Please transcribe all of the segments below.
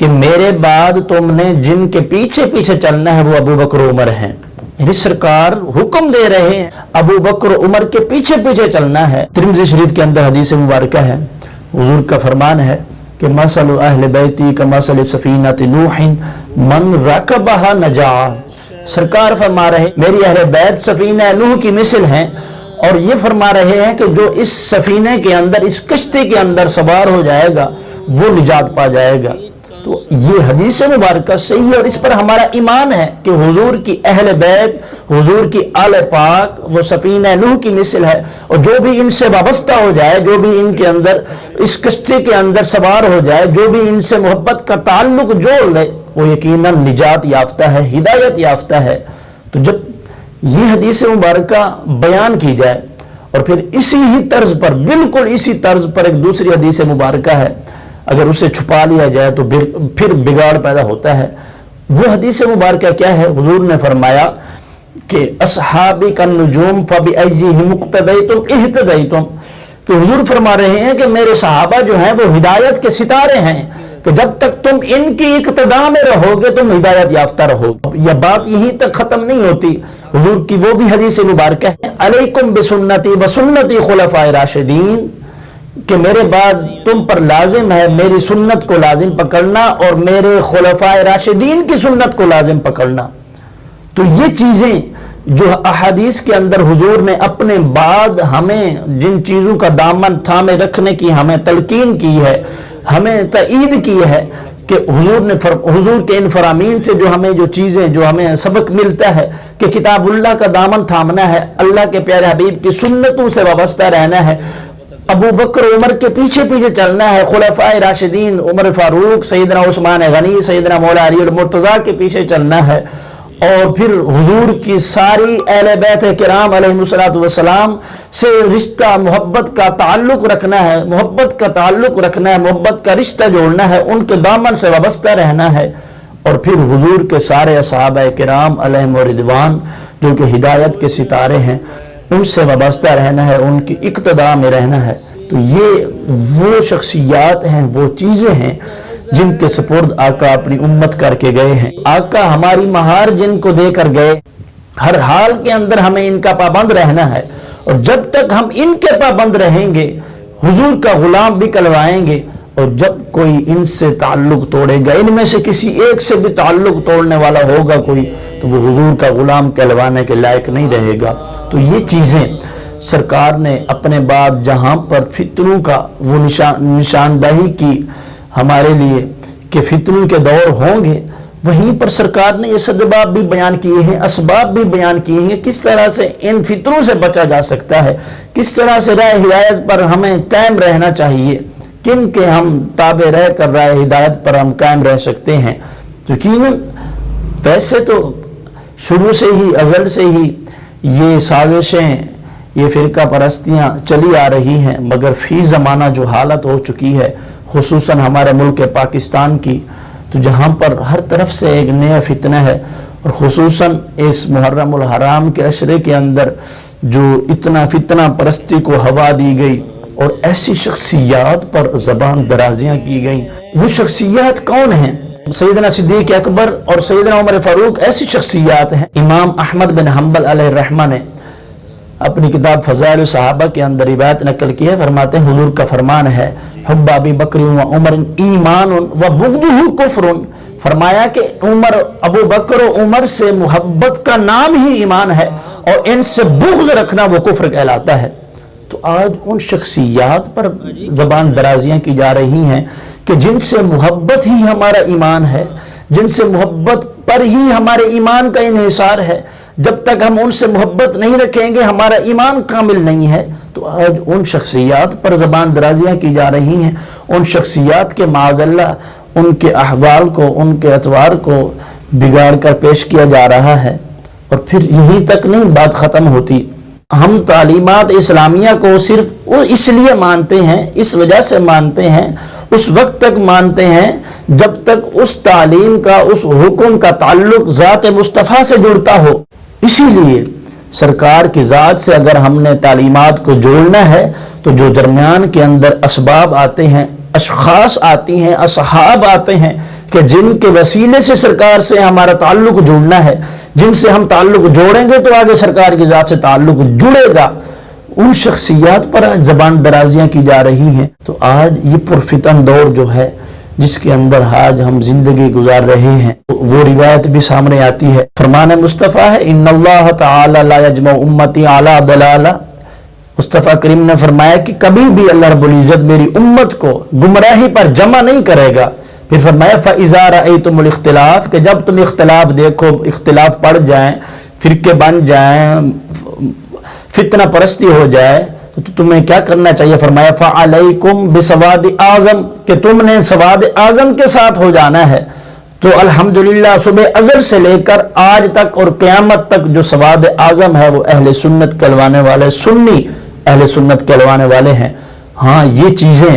کہ میرے بعد تم نے جن کے پیچھے پیچھے چلنا ہے وہ ابو بکر عمر ہیں. یعنی سرکار حکم دے رہے ہیں ابو بکر عمر کے پیچھے پیچھے چلنا ہے. ترمذی شریف کے اندر حدیث مبارکہ ہے، حضور کا فرمان ہے کہ مثل اہل بیتی کمثل سفینۃ نوح من رکبھا نجا. سرکار فرما رہے میری اہل بیت سفینہ نوح کی مثل ہیں، اور یہ فرما رہے ہیں کہ جو اس سفینے کے اندر، اس کشتی کے اندر سوار ہو جائے گا وہ نجات پا جائے گا. تو یہ حدیث مبارکہ صحیح ہے، اور اس پر ہمارا ایمان ہے کہ حضور کی اہل بیت، حضور کی آل پاک وہ سفینہ نوح کی مثل ہے، اور جو بھی ان سے وابستہ ہو جائے، جو بھی ان کے اندر اس کشتی کے اندر سوار ہو جائے، جو بھی ان سے محبت کا تعلق جوڑ لے وہ یقیناً نجات یافتہ ہے، ہدایت یافتہ ہے. تو جب یہ حدیث مبارکہ بیان کی جائے اور پھر اسی ہی طرز پر، بالکل اسی طرز پر ایک دوسری حدیث مبارکہ ہے، اگر اسے چھپا لیا جائے تو پھر بگاڑ پیدا ہوتا ہے. وہ حدیث مبارکہ کیا ہے؟ حضور نے فرمایا کہ اصحابی کالنجوم فبأیہم اقتدیتم اہتدیتم، کہ حضور فرما رہے ہیں کہ میرے صحابہ جو ہیں وہ ہدایت کے ستارے ہیں، کہ جب تک تم ان کی اقتداء میں رہو گے تم ہدایت یافتہ رہو گے. یہ بات یہیں تک ختم نہیں ہوتی، حضور کی وہ بھی حدیث مبارکہ ہے علیکم بسنتی وسنتی خلفاء راشدین، کہ میرے بعد تم پر لازم ہے میری سنت کو لازم پکڑنا اور میرے خلفاء راشدین کی سنت کو لازم پکڑنا. تو یہ چیزیں جو احادیث کے اندر حضور نے اپنے بعد ہمیں جن چیزوں کا دامن تھامے رکھنے کی ہمیں تلقین کی ہے، ہمیں تائید کی ہے، کہ حضور کے ان فرامین سے جو چیزیں جو ہمیں سبق ملتا ہے کہ کتاب اللہ کا دامن تھامنا ہے، اللہ کے پیارے حبیب کی سنتوں سے وابستہ رہنا ہے، ابو بکر عمر کے پیچھے پیچھے چلنا ہے، خلفائے راشدین عمر فاروق، سیدنا عثمان غنی، سیدنا مولا علی المرتضیٰ کے پیچھے چلنا ہے، اور پھر حضور کی ساری اہل بیت کرام علیہم السلام سے رشتہ محبت کا تعلق رکھنا ہے، محبت کا رشتہ جوڑنا ہے، ان کے دامن سے وابستہ رہنا ہے، اور پھر حضور کے سارے صحابہ کرام علیہم رضوان جو کہ ہدایت کے ستارے ہیں ان سے وابستہ رہنا ہے، ان کی اقتداء میں رہنا ہے. تو یہ وہ شخصیات ہیں، وہ چیزیں ہیں جن کے سپرد آقا اپنی امت کر کے گئے ہیں. آقا ہماری مہار جن کو دے کر گئے، ہر حال کے اندر ہمیں ان کا پابند رہنا ہے، اور جب تک ہم ان کے پابند رہیں گے حضور کا غلام بھی کہلوائیں گے، اور جب کوئی ان سے تعلق توڑے گا، ان میں سے کسی ایک سے بھی تعلق توڑنے والا ہوگا کوئی، تو وہ حضور کا غلام کہلوانے کے لائق نہیں رہے گا. تو یہ چیزیں سرکار نے اپنے بعد جہاں پر فتنوں کا وہ نشاندہی کی ہمارے لیے کہ فتنوں کے دور ہوں گے، وہیں پر سرکار نے یہ اسباب بھی بیان کیے ہیں، اسباب بھی بیان کیے ہیں، کس طرح سے ان فتنوں سے بچا جا سکتا ہے، کس طرح سے راہ ہدایت پر ہمیں قائم رہنا چاہیے، کن کے ہم تابع رہ کر راہ ہدایت پر ہم قائم رہ سکتے ہیں. یقیناً ویسے تو شروع سے ہی، ازل سے ہی یہ سازشیں، یہ فرقہ پرستیاں چلی آ رہی ہیں، مگر فی زمانہ جو حالت ہو چکی ہے خصوصاً ہمارے ملک پاکستان کی، تو جہاں پر ہر طرف سے ایک نیا فتنہ ہے، اور خصوصاً اس محرم الحرام کے عشرے کے اندر جو اتنا فتنہ پرستی کو ہوا دی گئی اور ایسی شخصیات پر زبان درازیاں کی گئیں. وہ شخصیات کون ہیں؟ سیدنا صدیق اکبر اور سیدنا عمر فاروق ایسی شخصیات ہیں. امام احمد بن حنبل علیہ الرحمہ نے اپنی کتاب فضائل الصحابہ کے اندر روایت نقل کی ہے، فرماتے ہیں حضور کا فرمان ہے حب ابی بکر و عمر ایمان و بغضہ کفر، فرمایا کہ ابو بکر و عمر سے محبت کا نام ہی ایمان ہے، اور ان سے بغض رکھنا وہ کفر کہلاتا ہے. تو آج ان شخصیات پر زبان درازیاں کی جا رہی ہیں کہ جن سے محبت ہی ہمارا ایمان ہے، جن سے محبت پر ہی ہمارے ایمان کا انحصار ہے. جب تک ہم ان سے محبت نہیں رکھیں گے ہمارا ایمان کامل نہیں ہے. تو آج ان شخصیات پر زبان درازیاں کی جا رہی ہیں، ان شخصیات کے معاذ اللہ ان کے احوال کو، ان کے اطوار کو بگاڑ کر پیش کیا جا رہا ہے. اور پھر یہیں تک نہیں بات ختم ہوتی. ہم تعلیمات اسلامیہ کو صرف اس لیے مانتے ہیں، اس وجہ سے مانتے ہیں، اس وقت تک مانتے ہیں جب تک اس تعلیم کا، اس حکم کا تعلق ذات مصطفیٰ سے جڑتا ہو. اسی لیے سرکار کی ذات سے اگر ہم نے تعلیمات کو جوڑنا ہے تو جو درمیان کے اندر اسباب آتے ہیں، اشخاص آتی ہیں، اصحاب آتے ہیں، کہ جن کے وسیلے سے سرکار سے ہمارا تعلق جڑنا ہے، جن سے ہم تعلق جوڑیں گے تو آگے سرکار کی ذات سے تعلق جڑے گا، ان شخصیات پر آج زبان درازیاں کی جا رہی ہیں۔ تو آج یہ پرفتن دور جو ہے جس کے اندر آج ہم زندگی گزار رہے ہیں، وہ روایت بھی سامنے آتی ہے، فرمان مصطفیٰ ہے ان اللہ تعالی لا یجمع امتی علی ضلالہ۔ مصطفیٰ کریم نے فرمایا کہ کبھی بھی اللہ رب العزت میری امت کو گمراہی پر جمع نہیں کرے گا۔ پھر فرمایا فَإِذَا رَأَيْتُمُ الْاخْتِلَافَ، کہ جب تم اختلاف دیکھو، اختلاف پڑ جائیں، فرقے بن جائیں، فتنہ پرستی ہو جائے، تو تمہیں کیا کرنا چاہیے؟ فرمایا فَعَلَيْكُمْ بِسَوَادِ اعظم، کہ تم نے سواد اعظم کے ساتھ ہو جانا ہے۔ تو الحمدللہ صبح ازل سے لے کر آج تک اور قیامت تک جو سواد اعظم ہے وہ اہل سنت کہلوانے والے، سنی اہل سنت کہلوانے والے ہیں۔ ہاں یہ چیزیں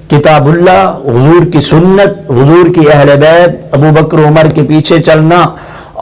کتاب اللہ، حضور کی سنت، حضور کی اہل بیت، ابو بکر عمر کے پیچھے چلنا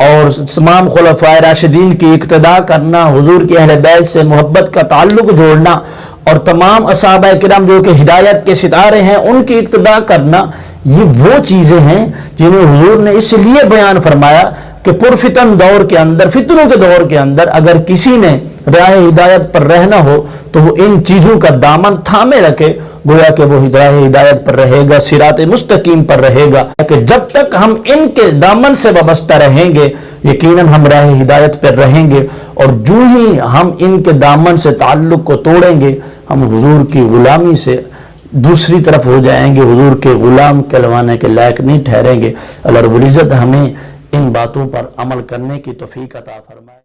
اور تمام خلفائے راشدین کی اقتداء کرنا، حضور کی اہل بیت سے محبت کا تعلق جوڑنا اور تمام اصحابہ کرام جو کہ ہدایت کے ستارے ہیں ان کی اقتداء کرنا، یہ وہ چیزیں ہیں جنہیں حضور نے اس لیے بیان فرمایا کہ پرفتن دور کے اندر، فتنوں کے دور کے اندر اگر کسی نے راہ ہدایت پر رہنا ہو تو وہ ان چیزوں کا دامن تھامے رکھے، گویا کہ وہ راہ ہدایت پر رہے گا، صراط مستقیم پر رہے گا۔ کہ جب تک ہم ان کے دامن سے وابستہ رہیں گے یقیناً ہم راہ ہدایت پر رہیں گے، اور جو ہی ہم ان کے دامن سے تعلق کو توڑیں گے ہم حضور کی غلامی سے دوسری طرف ہو جائیں گے، حضور کے غلام کہلوانے کے لائق نہیں ٹھہریں گے۔ اللہ رب العزت ہمیں ان باتوں پر عمل کرنے کی توفیق عطا فرمائے۔